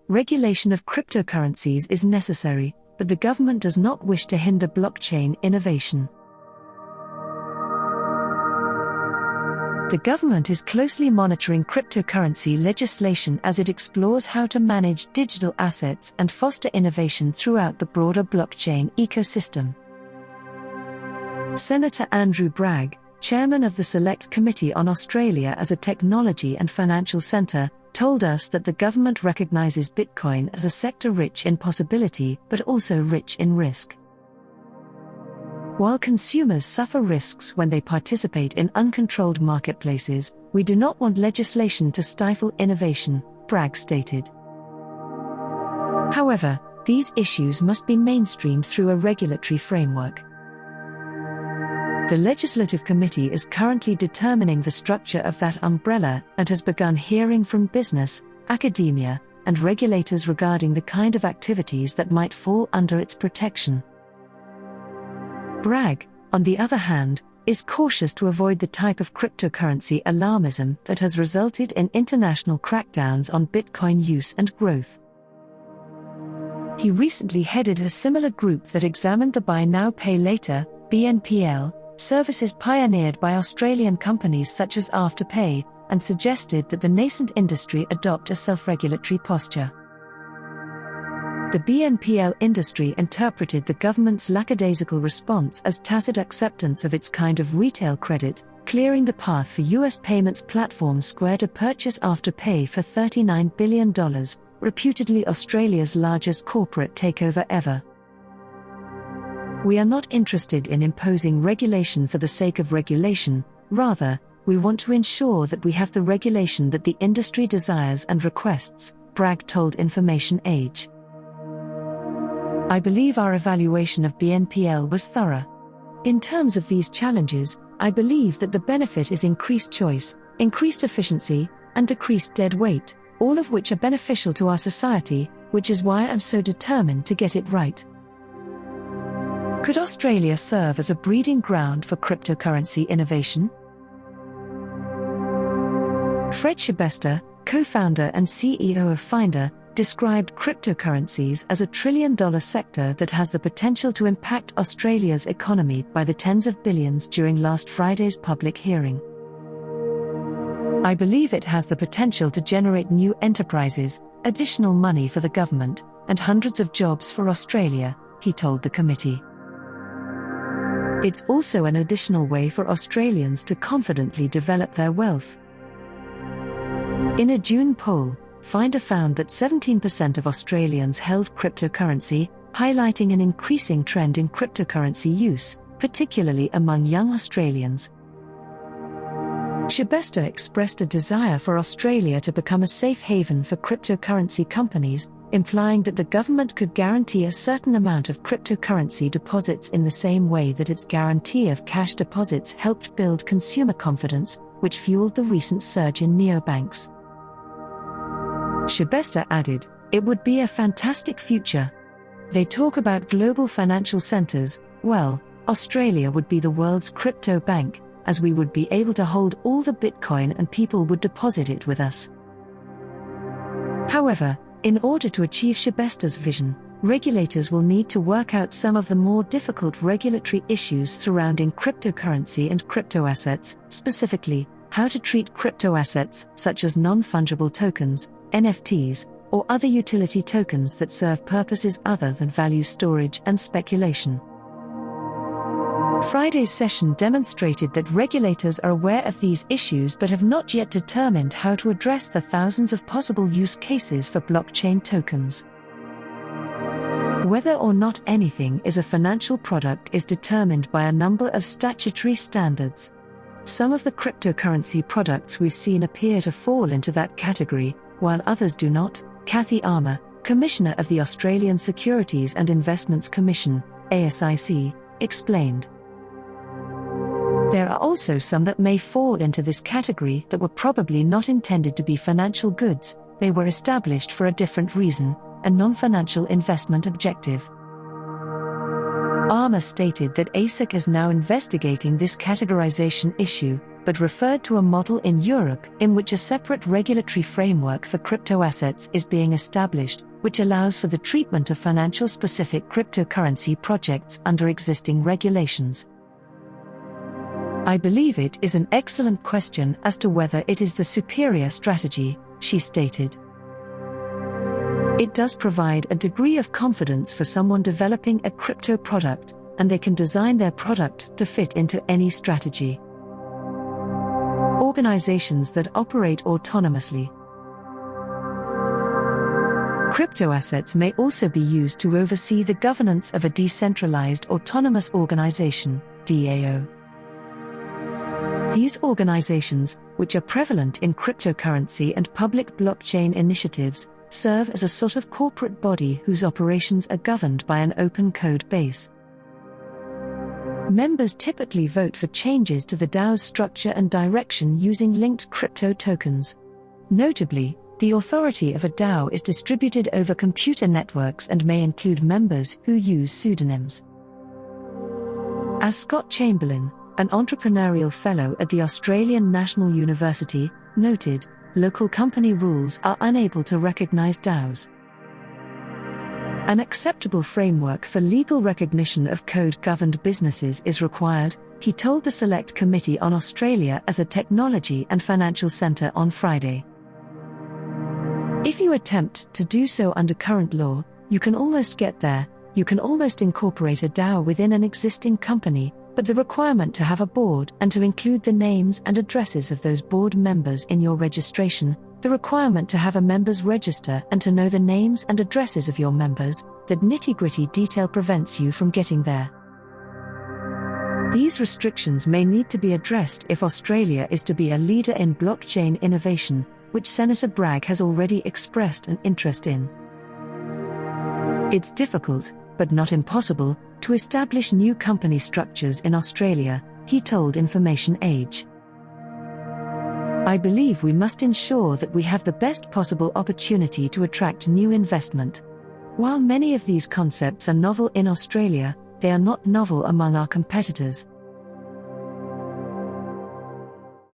regulation of cryptocurrencies is necessary, but the government does not wish to hinder blockchain innovation. The government is closely monitoring cryptocurrency legislation as it explores how to manage digital assets and foster innovation throughout the broader blockchain ecosystem. Senator Andrew Bragg, chairman of the Select Committee on Australia as a technology and financial centre, told us that the government recognises Bitcoin as a sector rich in possibility but also rich in risk. While consumers suffer risks when they participate in uncontrolled marketplaces, we do not want legislation to stifle innovation, Bragg stated. However, these issues must be mainstreamed through a regulatory framework. The Legislative Committee is currently determining the structure of that umbrella and has begun hearing from business, academia, and regulators regarding the kind of activities that might fall under its protection. Bragg, on the other hand, is cautious to avoid the type of cryptocurrency alarmism that has resulted in international crackdowns on Bitcoin use and growth. He recently headed a similar group that examined the Buy Now Pay Later (BNPL) services pioneered by Australian companies such as Afterpay, and suggested that the nascent industry adopt a self-regulatory posture. The BNPL industry interpreted the government's lackadaisical response as tacit acceptance of its kind of retail credit, clearing the path for US payments platform Square to purchase Afterpay for $39 billion, reputedly Australia's largest corporate takeover ever. We are not interested in imposing regulation for the sake of regulation, rather, we want to ensure that we have the regulation that the industry desires and requests, Bragg told Information Age. I believe our evaluation of BNPL was thorough. In terms of these challenges, I believe that the benefit is increased choice, increased efficiency, and decreased dead weight, all of which are beneficial to our society, which is why I'm so determined to get it right. Could Australia serve as a breeding ground for cryptocurrency innovation? Fred Shibester, co-founder and CEO of Finder, described cryptocurrencies as a trillion-dollar sector that has the potential to impact Australia's economy by the tens of billions during last Friday's public hearing. I believe it has the potential to generate new enterprises, additional money for the government, and hundreds of jobs for Australia, he told the committee. It's also an additional way for Australians to confidently develop their wealth. In a June poll, Finder found that 17% of Australians held cryptocurrency, highlighting an increasing trend in cryptocurrency use, particularly among young Australians. Shibester expressed a desire for Australia to become a safe haven for cryptocurrency companies, implying that the government could guarantee a certain amount of cryptocurrency deposits in the same way that its guarantee of cash deposits helped build consumer confidence, which fueled the recent surge in neobanks. Shibester added, "It would be a fantastic future. They talk about global financial centers, well, Australia would be the world's crypto bank, as we would be able to hold all the Bitcoin and people would deposit it with us." However, in order to achieve Shibester's vision, regulators will need to work out some of the more difficult regulatory issues surrounding cryptocurrency and crypto assets, specifically, how to treat crypto assets such as non-fungible tokens, NFTs, or other utility tokens that serve purposes other than value storage and speculation. Friday's session demonstrated that regulators are aware of these issues but have not yet determined how to address the thousands of possible use cases for blockchain tokens. Whether or not anything is a financial product is determined by a number of statutory standards. Some of the cryptocurrency products we've seen appear to fall into that category, while others do not, Kathy Armour, Commissioner of the Australian Securities and Investments Commission, ASIC, explained. There are also some that may fall into this category that were probably not intended to be financial goods, they were established for a different reason, a non-financial investment objective. Armour stated that ASIC is now investigating this categorization issue, but referred to a model in Europe in which a separate regulatory framework for crypto assets is being established, which allows for the treatment of financial-specific cryptocurrency projects under existing regulations. I believe it is an excellent question as to whether it is the superior strategy, she stated. It does provide a degree of confidence for someone developing a crypto product, and they can design their product to fit into any strategy. Organizations that operate autonomously. Crypto assets may also be used to oversee the governance of a decentralized autonomous organization, DAO. These organizations, which are prevalent in cryptocurrency and public blockchain initiatives, serve as a sort of corporate body whose operations are governed by an open code base. Members typically vote for changes to the DAO's structure and direction using linked crypto tokens. Notably, the authority of a DAO is distributed over computer networks and may include members who use pseudonyms. As Scott Chamberlain, an entrepreneurial fellow at the Australian National University, noted, local company rules are unable to recognize DAOs. An acceptable framework for legal recognition of code-governed businesses is required, he told the Select Committee on Australia as a technology and financial centre on Friday. If you attempt to do so under current law, you can almost get there. You can almost incorporate a DAO within an existing company, but the requirement to have a board and to include the names and addresses of those board members in your registration, the requirement to have a members register and to know the names and addresses of your members, that nitty-gritty detail prevents you from getting there. These restrictions may need to be addressed if Australia is to be a leader in blockchain innovation, which Senator Bragg has already expressed an interest in. It's difficult, but not impossible, to establish new company structures in Australia, he told Information Age. I believe we must ensure that we have the best possible opportunity to attract new investment. While many of these concepts are novel in Australia, they are not novel among our competitors.